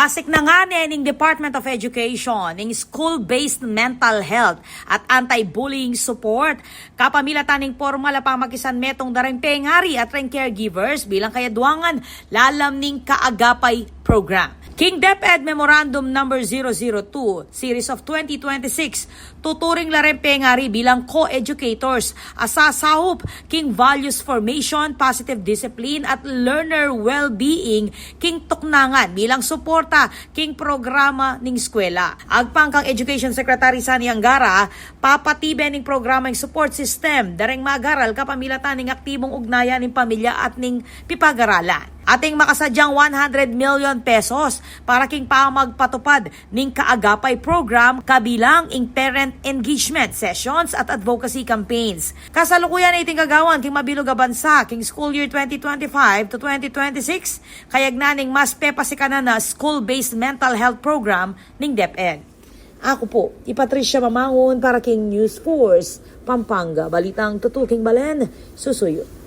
Pasik na nga ning Department of Education ng school-based mental health at anti-bullying support. Kapamilataning formal pa makisan metong dareng pengari at ring caregivers bilang kayaduangan lalam ning kaagapay program. King DepEd Memorandum Number 002, Series of 2026, tuturing la rin pengari bilang co-educators, asasahop king values formation, positive discipline at learner well-being king tuknangan bilang suporta king programa ning eskwela. Agpang kang Education Secretary Sani Angara, papatibe ning programa ning support system, dareng magaral kapamilatan ning aktibong ugnayan ning pamilya at ning pipag-aralan. Ating makasadyang 100 million pesos para king pamagpatupad ning kaagapay program kabilang ing parent engagement sessions at advocacy campaigns. Kasalukuyan ay iting kagawan king mabilog a bansa king school year 2025 to 2026 kayag naning mas pepasikanan na school-based mental health program ning DepEd. Ako po, Patricia Mamangon para king News Force, Pampanga. Balitang tutuking Balen, susuyo.